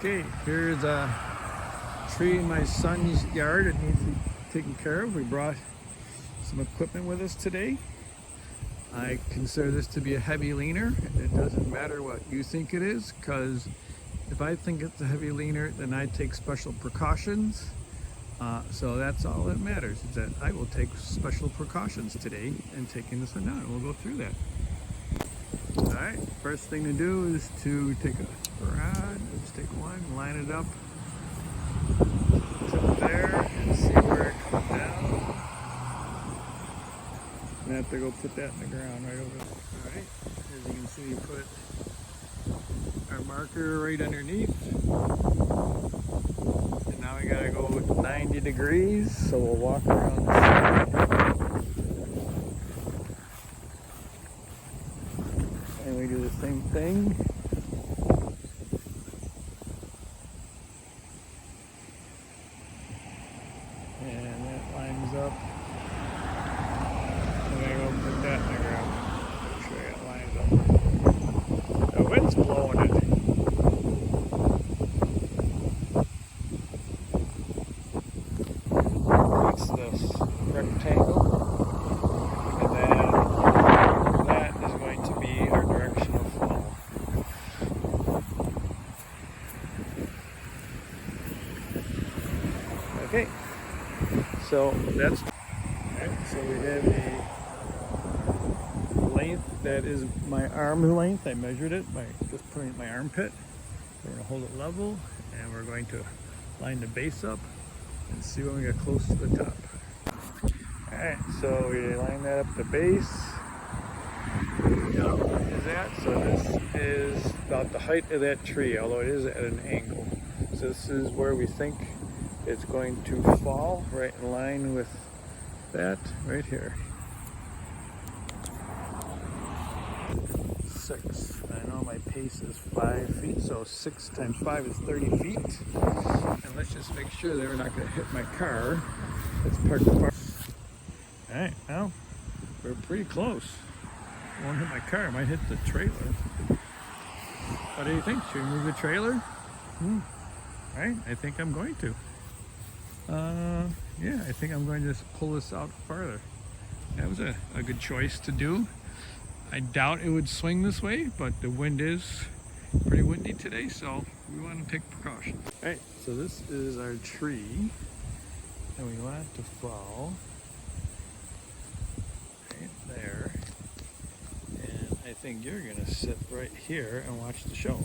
Okay, here's a tree in my son's yard. It needs to be taken care of. We brought some equipment with us today. I consider this to be a heavy leaner. It doesn't matter what you think it is, because if I think it's a heavy leaner, then I take special precautions. So that's all that matters, is that I will take special precautions today in taking this one down, and we'll go through that. All right, first thing to do is to take a rod, just take one, line it up to there, and see where it comes down. And I have to go put that in the ground right over there. All right, as you can see, you put our marker right underneath. And now we gotta go 90 degrees, so we'll walk around the side. And we do the same thing. And that lines up. I'm gonna go put that in the ground. Make sure it lines up. The wind's blowing it. That's this rectangle. And then that is going to be our direction of fall. Okay, so that's okay. So we have a length that is my arm length. I measured it by just putting it in my armpit. We're going to hold it level, and we're going to line the base up and see when we get close to the top. All right, so we line that up the base. Is that? So this is about the height of that tree, although it is at an angle. So this is where we think it's going to fall, right in line with that right here. 6. I know my pace is 5 feet, so 6 times 5 is 30 feet. And let's just make sure that we're not going to hit my car. Let's park the car. All right, well, we're pretty close. It won't hit my car, it might hit the trailer. What do you think? Should we move the trailer? All right, I think I'm going to. Yeah, I think I'm going to just pull this out farther. That was a good choice to do. I doubt it would swing this way, but the wind is pretty windy today, so we want to take precautions. All right, so this is our tree, and we want it to fall right there. And I think you're gonna sit right here and watch the show.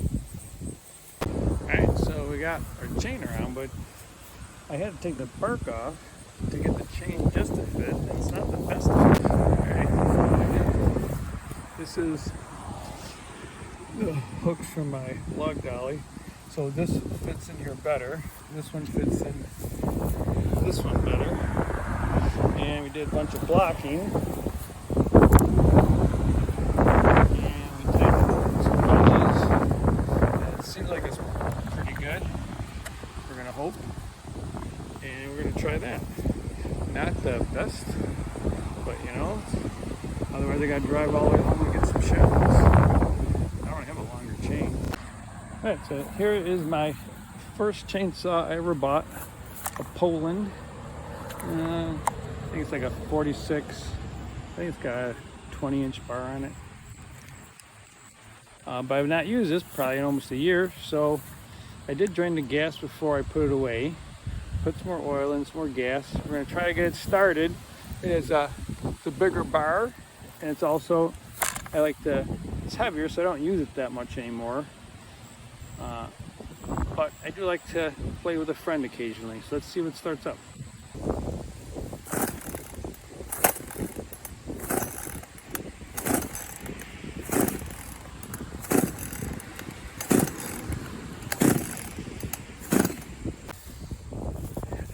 All right, so we got our chain around, but I had to take the bark off to get the chain just to fit, and it's not the best fit. Alright, this is the hooks from my log dolly. So this fits in here better. This one fits in this one better. And we did a bunch of blocking. And we tightened some bunches. And it seems like it's pretty good. We're gonna hope. And we're going to try that. Not the best, but you know, otherwise I got to drive all the way home to get some shells. I don't have a longer chain. Alright, so here is my first chainsaw I ever bought, a Poulan. I think it's like a 46. I think it's got a 20-inch bar on it. But I've not used this probably in almost a year, so I did drain the gas before I put it away. Put some more oil in, some more gas. We're going to try to get it started. It's a bigger bar, and it's also, it's heavier, so I don't use it that much anymore. But I do like to play with a friend occasionally, so let's see what starts up.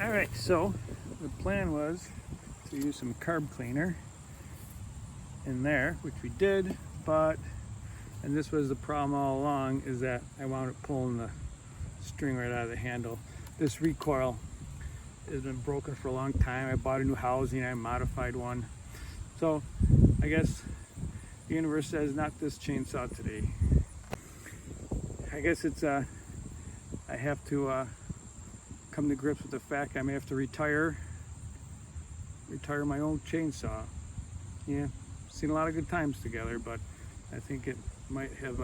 Alright, so the plan was to use some carb cleaner in there, which we did, and this was the problem all along, is that I wound up pulling the string right out of the handle. This recoil has been broken for a long time. I bought a new housing, I modified one. So I guess the universe says not this chainsaw today. I guess it's I I have to come to grips with the fact I may have to retire my own chainsaw. Yeah, seen a lot of good times together, but I think it might have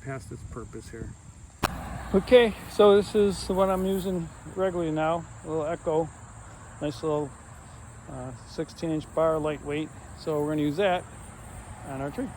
past its purpose here. Okay, so this is the one I'm using regularly now, a little Echo, nice little 16-inch bar, lightweight. So we're going to use that on our tree.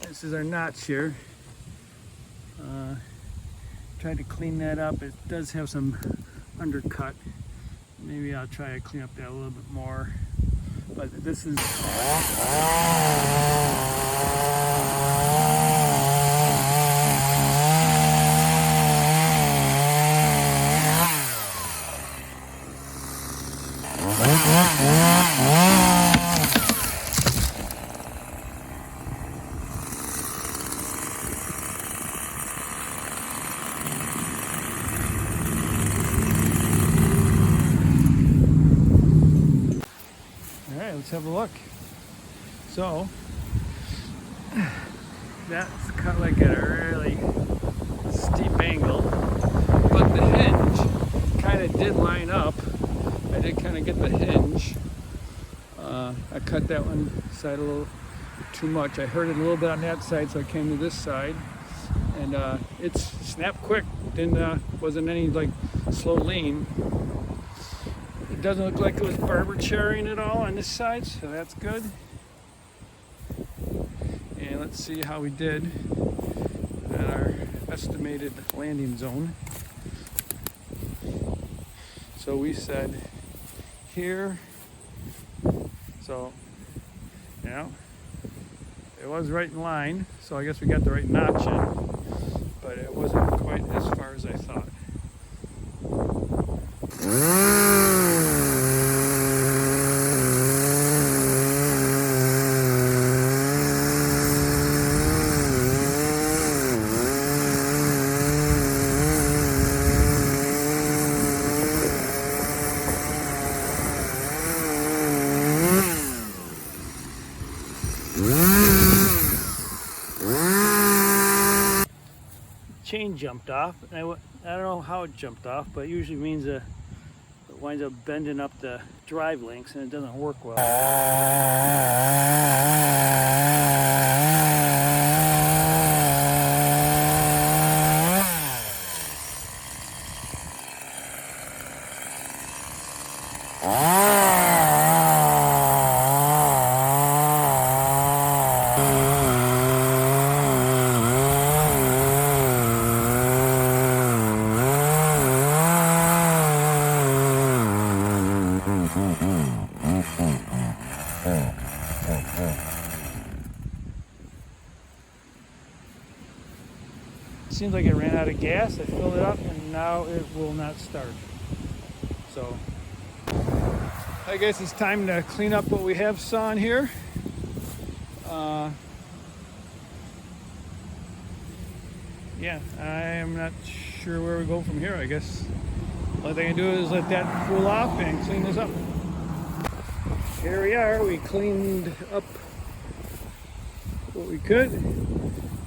This is our notch here. Tried to clean that up. It does have some undercut. Maybe I'll try to clean up that a little bit more. But this is let's have a look. So that's cut like at a really steep angle, but the hinge kind of did line up. I did kind of get the hinge. I cut that one side a little too much. I heard it a little bit on that side, so I came to this side, and it's snapped quick. Wasn't any like slow lean. It doesn't look like it was barber cherrying at all on this side, so that's good. And let's see how we did at our estimated landing zone. So we said here, so yeah, it was right in line, so I guess we got the right notch in, but it wasn't quite as far as I thought. Chain jumped off, and I don't know how it jumped off, but it usually means it winds up bending up the drive links and it doesn't work well. Seems like it ran out of gas. I filled it up and now it will not start. So I guess it's time to clean up what we have sawn here. Yeah, I'm not sure where we go from here. I guess all thing I can do is let that cool off and clean this up. Here we are. We cleaned up what we could.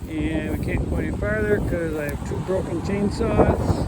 And we can't go any farther because I have two broken chainsaws.